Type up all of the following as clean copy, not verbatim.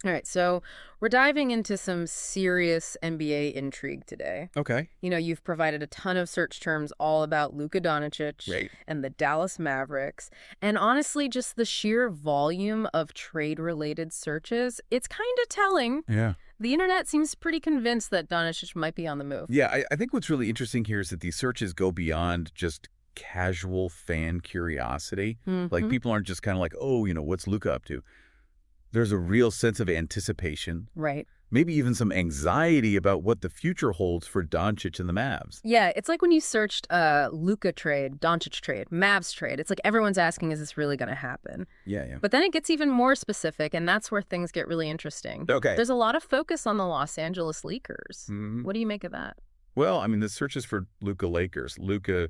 All right, so we're diving into some serious NBA intrigue today. Okay. You've provided a ton of search terms all about Luka Dončić Right. and the Dallas Mavericks. And honestly, just the sheer volume of trade-related searches, it's kind of telling. Yeah. The internet seems pretty convinced that Dončić might be on the move. Yeah, I think what's really interesting here is that these searches go beyond just casual fan curiosity. Like, people aren't just kind of like, oh, what's Luka up to? There's a real sense of anticipation. Right. Maybe even some anxiety about what the future holds for Dončić and the Mavs. Yeah, it's like when you searched Luka trade, Dončić trade, Mavs trade. It's like everyone's asking, is this really going to happen? Yeah. But then it gets even more specific, and that's where things get really interesting. Okay. There's a lot of focus on the Los Angeles Lakers. Mhm. What do you make of that? Well, I mean, the searches for Luka Lakers. Luka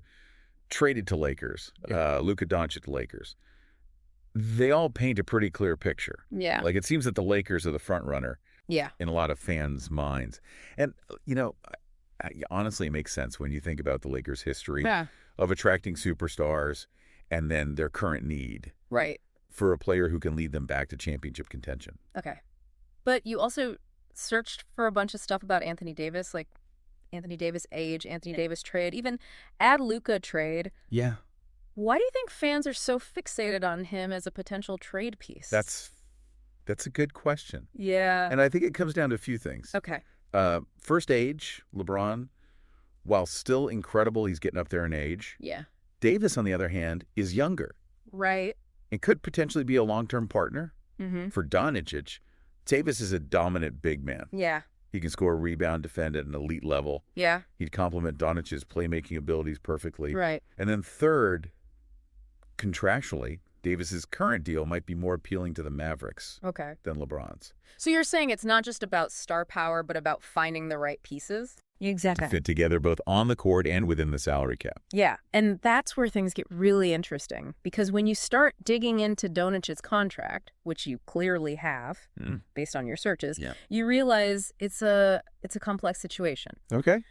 traded to Lakers. Luka Dončić to Lakers. They all paint a pretty clear picture. Yeah. Like, it seems that the Lakers are the front runner. Yeah. In a lot of fans' minds. And, honestly, it makes sense when you think about the Lakers' history of attracting superstars and then their current need Right. for a player who can lead them back to championship contention. Okay. But you also searched for a bunch of stuff about Anthony Davis, like Anthony Davis age, Anthony Davis trade, even add Luka trade. Yeah. Why do you think fans are so fixated on him as a potential trade piece? That's a good question. Yeah. And I think it comes down to a few things. Okay. First, age. LeBron, while still incredible, he's getting up there in age. Yeah. Davis, on the other hand, is younger Right. and could potentially be a long-term partner. Mm-hmm. For Dončić, Davis is a dominant big man. Yeah. He can score, rebound, defend at an elite level. Yeah. He'd complement Dončić's playmaking abilities perfectly. Right. And then third, contractually, Davis's current deal might be more appealing to the Mavericks Okay. than LeBron's. So you're saying it's not just about star power, but about finding the right pieces? Exactly. To fit together both on the court and within the salary cap. Yeah, and that's where things get really interesting, because when you start digging into Dončić's contract, which you clearly have based on your searches, you realize it's a complex situation. Okay.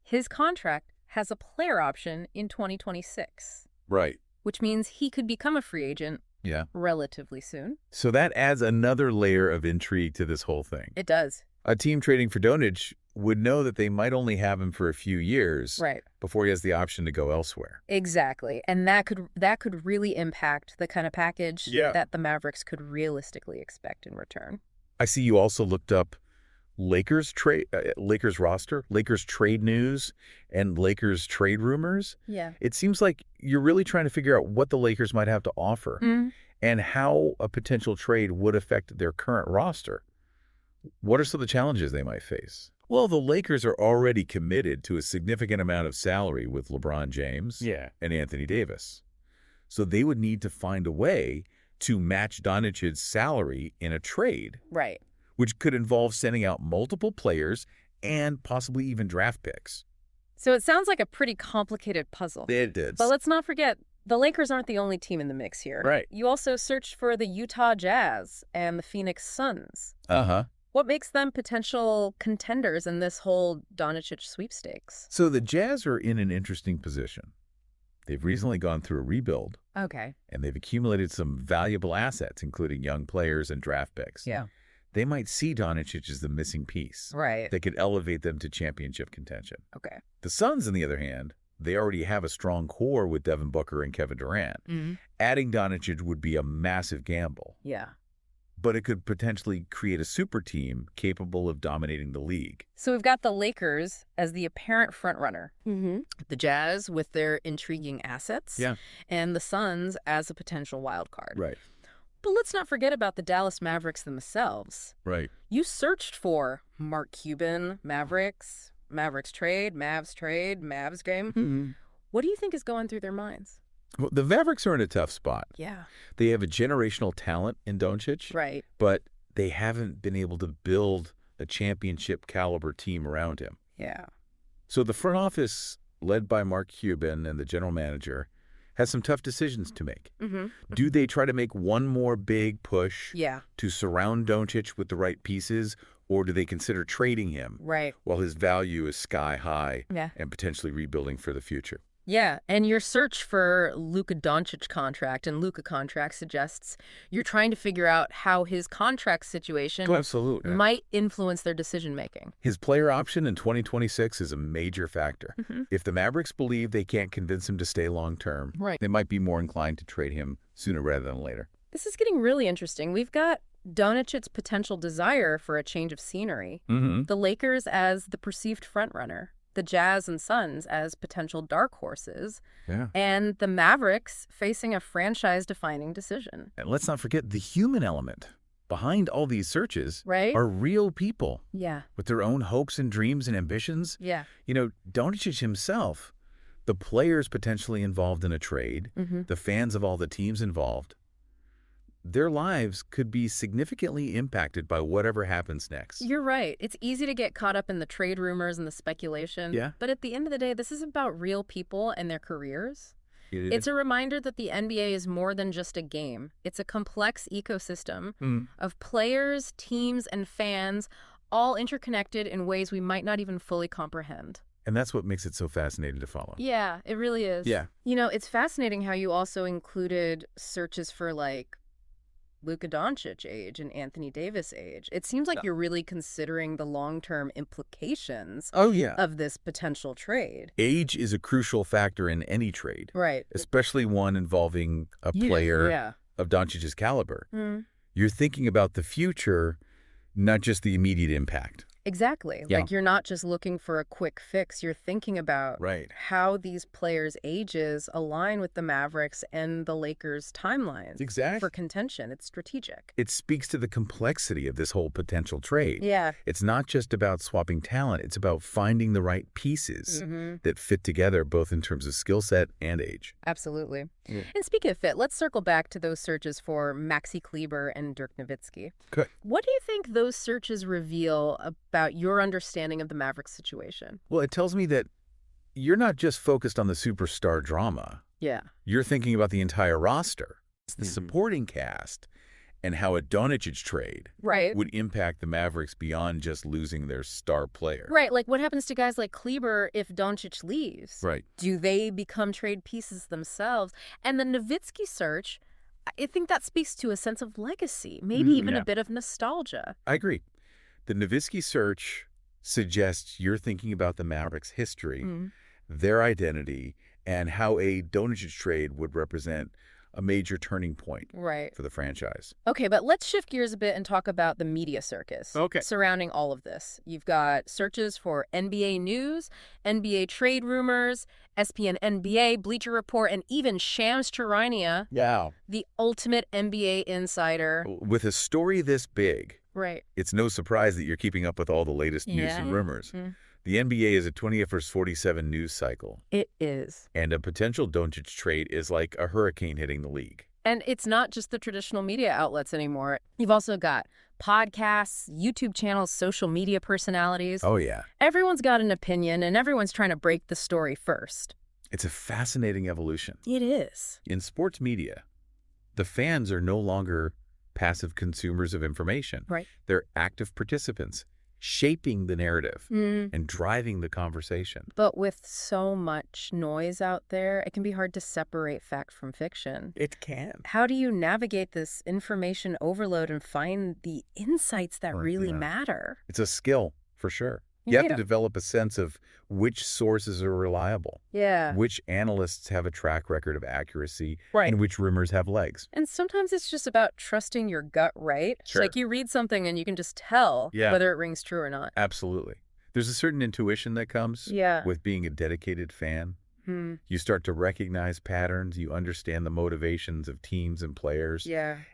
His contract has a player option in 2026. Right. Which means he could become a free agent relatively soon. So that adds another layer of intrigue to this whole thing. It does. A team trading for Dončić would know that they might only have him for a few years before he has the option to go elsewhere. Exactly. And that could really impact the kind of package that the Mavericks could realistically expect in return. I see you also looked up Lakers roster, Lakers trade news, and Lakers trade rumors. Yeah. It seems like you're really trying to figure out what the Lakers might have to offer and how a potential trade would affect their current roster. What are some of the challenges they might face? Well, the Lakers are already committed to a significant amount of salary with LeBron James and Anthony Davis. So they would need to find a way to match Dončić's salary in a trade. Right. Which could involve sending out multiple players and possibly even draft picks. So it sounds like a pretty complicated puzzle. It did. But let's not forget, the Lakers aren't the only team in the mix here. Right. You also searched for the Utah Jazz and the Phoenix Suns. Uh-huh. What makes them potential contenders in this whole Dončić sweepstakes? So the Jazz are in an interesting position. They've recently gone through a rebuild. Okay. And they've accumulated some valuable assets, including young players and draft picks. Yeah. They might see Dončić as the missing piece. Right. That could elevate them to championship contention. Okay. The Suns, on the other hand, they already have a strong core with Devin Booker and Kevin Durant. Adding Dončić would be a massive gamble. Yeah. But it could potentially create a super team capable of dominating the league. So we've got the Lakers as the apparent frontrunner, the Jazz with their intriguing assets, and the Suns as a potential wild card. Right. But let's not forget about the Dallas Mavericks themselves. Right. You searched for Mark Cuban, Mavericks trade, Mavs game. What do you think is going through their minds? Well, the Mavericks are in a tough spot. Yeah. They have a generational talent in Dončić. Right. But they haven't been able to build a championship caliber team around him. Yeah. So the front office, led by Mark Cuban and the general manager, has some tough decisions to make. Do they try to make one more big push to surround Dončić with the right pieces, or do they consider trading him while his value is sky high and potentially rebuilding for the future? Yeah, and your search for Luka Dončić contract and Luka contract suggests you're trying to figure out how his contract situation Absolutely. might influence their decision-making. His player option in 2026 is a major factor. Mm-hmm. If the Mavericks believe they can't convince him to stay long-term, they might be more inclined to trade him sooner rather than later. This is getting really interesting. We've got Dončic's potential desire for a change of scenery, the Lakers as the perceived frontrunner, the Jazz and Suns as potential dark horses, and the Mavericks facing a franchise-defining decision. And let's not forget the human element. Behind all these searches are real people with their own hopes and dreams and ambitions. You know, Dončić himself, the players potentially involved in a trade, the fans of all the teams involved, their lives could be significantly impacted by whatever happens next. You're right. It's easy to get caught up in the trade rumors and the speculation. But at the end of the day, this is about real people and their careers. It's a reminder that the NBA is more than just a game. It's a complex ecosystem of players, teams, and fans, all interconnected in ways we might not even fully comprehend. And that's what makes it so fascinating to follow. Yeah, it really is. You know, it's fascinating how you also included searches for, like, Luka Dončić age and Anthony Davis age. It seems like you're really considering the long-term implications of this potential trade. Age is a crucial factor in any trade. Especially one involving a player of Dončić's caliber. You're thinking about the future, not just the immediate impact. Exactly. Like, you're not just looking for a quick fix. You're thinking about how these players' ages align with the Mavericks and the Lakers' timelines for contention. It's strategic. It speaks to the complexity of this whole potential trade. It's not just about swapping talent. It's about finding the right pieces that fit together, both in terms of skill set and age. Absolutely. And speaking of fit, let's circle back to those searches for Maxi Kleber and Dirk Nowitzki. What do you think those searches reveal about your understanding of the Mavericks situation? Well, it tells me that you're not just focused on the superstar drama. You're thinking about the entire roster. It's the supporting cast and how a Dončić trade would impact the Mavericks beyond just losing their star player. Like what happens to guys like Kleber if Dončić leaves? Do they become trade pieces themselves? And the Nowitzki search, I think that speaks to a sense of legacy, maybe even a bit of nostalgia. I agree. The Nowitzki search suggests you're thinking about the Mavericks' history, their identity, and how a Dončić trade would represent a major turning point for the franchise. Okay, but let's shift gears a bit and talk about the media circus surrounding all of this. You've got searches for NBA news, NBA trade rumors, ESPN NBA, Bleacher Report, and even Shams Charania, the ultimate NBA insider. With a story this big, it's no surprise that you're keeping up with all the latest news and rumors. The NBA is a 20-47 news cycle. It is. And a potential Dončić trade is like a hurricane hitting the league. And it's not just the traditional media outlets anymore. You've also got podcasts, YouTube channels, social media personalities. Everyone's got an opinion, and everyone's trying to break the story first. It's a fascinating evolution. It is. In sports media, the fans are no longer passive consumers of information. They're active participants, shaping the narrative and driving the conversation. But with so much noise out there, it can be hard to separate fact from fiction. It can. How do you navigate this information overload and find the insights that really matter? It's a skill, for sure. You have to develop a sense of which sources are reliable, which analysts have a track record of accuracy, and which rumors have legs. And sometimes it's just about trusting your gut, right? It's like you read something and you can just tell whether it rings true or not. Absolutely. There's a certain intuition that comes with being a dedicated fan. You start to recognize patterns. You understand the motivations of teams and players.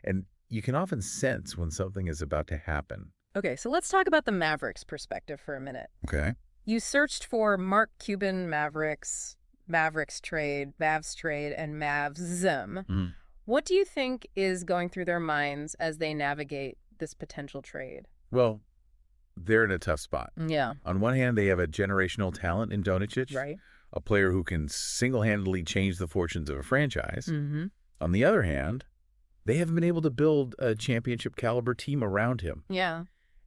And you can often sense when something is about to happen. Okay, so let's talk about the Mavericks perspective for a minute. You searched for Mark Cuban Mavericks trade, Mavs trade, and Mavs-ism. What do you think is going through their minds as they navigate this potential trade? Well, they're in a tough spot. On one hand, they have a generational talent in Dončić, a player who can single-handedly change the fortunes of a franchise. On the other hand, they haven't been able to build a championship-caliber team around him.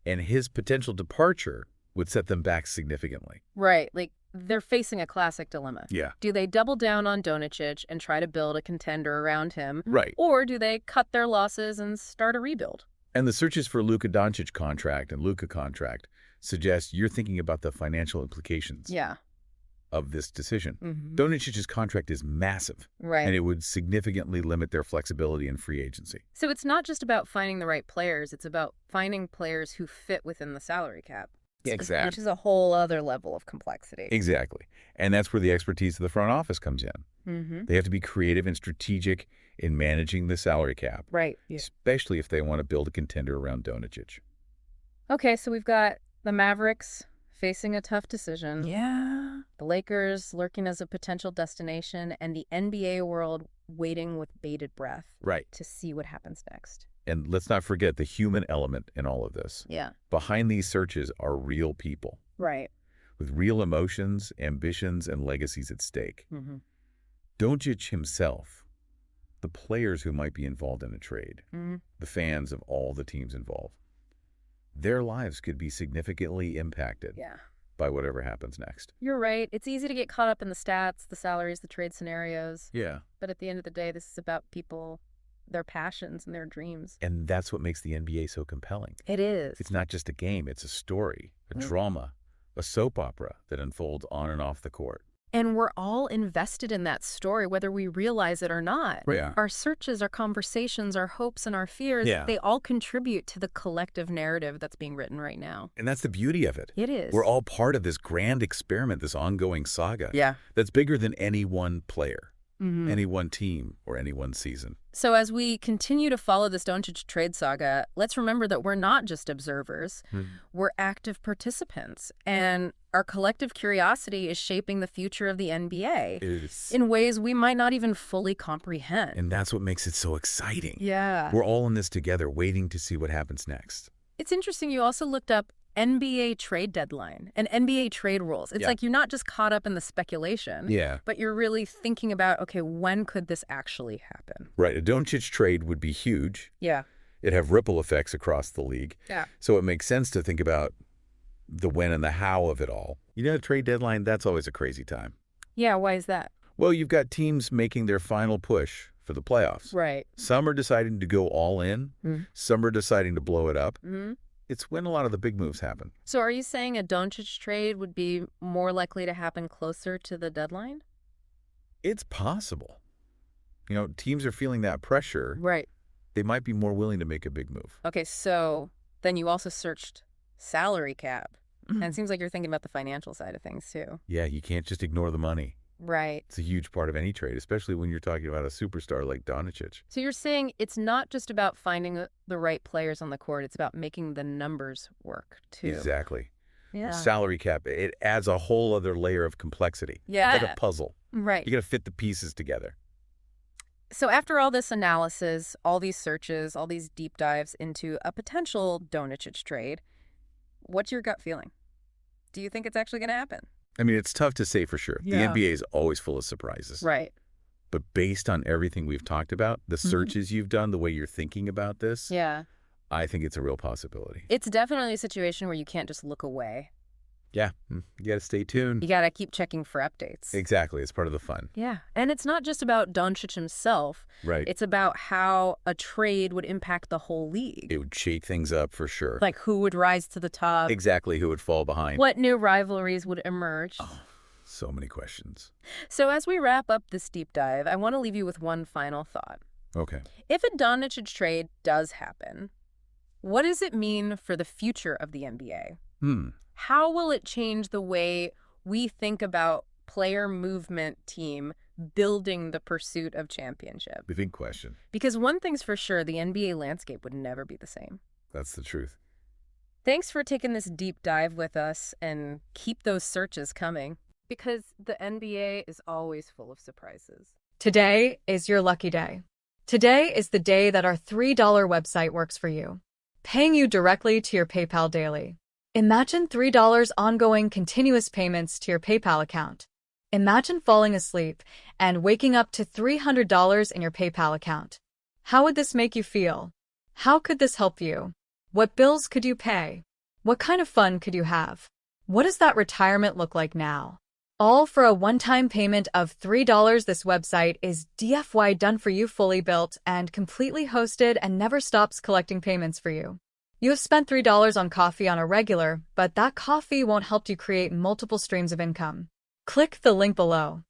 And his potential departure would set them back significantly. Like they're facing a classic dilemma. Yeah. Do they double down on Dončić and try to build a contender around him? Right. Or do they cut their losses and start a rebuild? And the searches for Luka Dončić contract and Luka contract suggest you're thinking about the financial implications of this decision. Dončić's contract is massive, and it would significantly limit their flexibility in free agency. So it's not just about finding the right players, it's about finding players who fit within the salary cap. Exactly. Which is a whole other level of complexity. Exactly. And that's where the expertise of the front office comes in. They have to be creative and strategic in managing the salary cap. Right. Yeah. Especially if they want to build a contender around Dončić. Okay, so we've got the Mavericks facing a tough decision. Yeah. The Lakers lurking as a potential destination, and the NBA world waiting with bated breath to see what happens next. And let's not forget the human element in all of this. Yeah. Behind these searches are real people. Right. With real emotions, ambitions, and legacies at stake. Dončić himself, the players who might be involved in a trade, the fans of all the teams involved, their lives could be significantly impacted by whatever happens next. You're right. It's easy to get caught up in the stats, the salaries, the trade scenarios. Yeah. But at the end of the day, this is about people, their passions, and their dreams. And that's what makes the NBA so compelling. It is. It's not just a game. It's a story, a drama, a soap opera that unfolds on and off the court. And we're all invested in that story, whether we realize it or not. Yeah. Our searches, our conversations, our hopes, and our fears, they all contribute to the collective narrative that's being written right now. And that's the beauty of it. It is. We're all part of this grand experiment, this ongoing saga. Yeah. That's bigger than any one player, any one team, or any one season. So as we continue to follow this Dončić trade saga, let's remember that we're not just observers. We're active participants. And our collective curiosity is shaping the future of the NBA in ways we might not even fully comprehend. And that's what makes it so exciting. Yeah. We're all in this together, waiting to see what happens next. It's interesting. You also looked up NBA trade deadline and NBA trade rules. It's like you're not just caught up in the speculation, but you're really thinking about, okay, when could this actually happen? Right. A Dončić trade would be huge. Yeah. It'd have ripple effects across the league. Yeah. So it makes sense to think about the when and the how of it all. You know, trade deadline, that's always a crazy time. Yeah, why is that? Well, you've got teams making their final push for the playoffs. Right. Some are deciding to go all in. Some are deciding to blow it up. It's when a lot of the big moves happen. So are you saying a Dončić trade would be more likely to happen closer to the deadline? It's possible. You know, teams are feeling that pressure. Right. They might be more willing to make a big move. Okay, so then you also searched salary cap. And it seems like you're thinking about the financial side of things, too. Yeah, you can't just ignore the money. Right. It's a huge part of any trade, especially when you're talking about a superstar like Dončić. So you're saying it's not just about finding the right players on the court. It's about making the numbers work, too. Exactly. Yeah. Salary cap, it adds a whole other layer of complexity. Yeah. It's like a puzzle. Right. You got to fit the pieces together. So after all this analysis, all these searches, all these deep dives into a potential Dončić trade, what's your gut feeling? Do you think it's actually going to happen? I mean, it's tough to say for sure. Yeah. The NBA is always full of surprises. Right. But based on everything we've talked about, the searches you've done, the way you're thinking about this, I think it's a real possibility. It's definitely a situation where you can't just look away. Yeah. You got to stay tuned. You got to keep checking for updates. Exactly. It's part of the fun. Yeah. And it's not just about Dončić himself. Right. It's about how a trade would impact the whole league. It would shake things up for sure. Like who would rise to the top. Exactly. Who would fall behind. What new rivalries would emerge. Oh, so many questions. So as we wrap up this deep dive, I want to leave you with one final thought. Okay. If a Dončić trade does happen, what does it mean for the future of the NBA? How will it change the way we think about player movement team building the pursuit of championship? The big question. Because one thing's for sure, the NBA landscape would never be the same. That's the truth. Thanks for taking this deep dive with us, and keep those searches coming, because the NBA is always full of surprises. Today is your lucky day. Today is the day that our $3 website works for you, paying you directly to your PayPal daily. Imagine $3 ongoing continuous payments to your PayPal account. Imagine falling asleep and waking up to $300 in your PayPal account. How would this make you feel? How could this help you? What bills could you pay? What kind of fun could you have? What does that retirement look like now? All for a one-time payment of $3. This website is DFY done for you, fully built and completely hosted, and never stops collecting payments for you. You have spent $3 on coffee on a regular, but that coffee won't help you create multiple streams of income. Click the link below.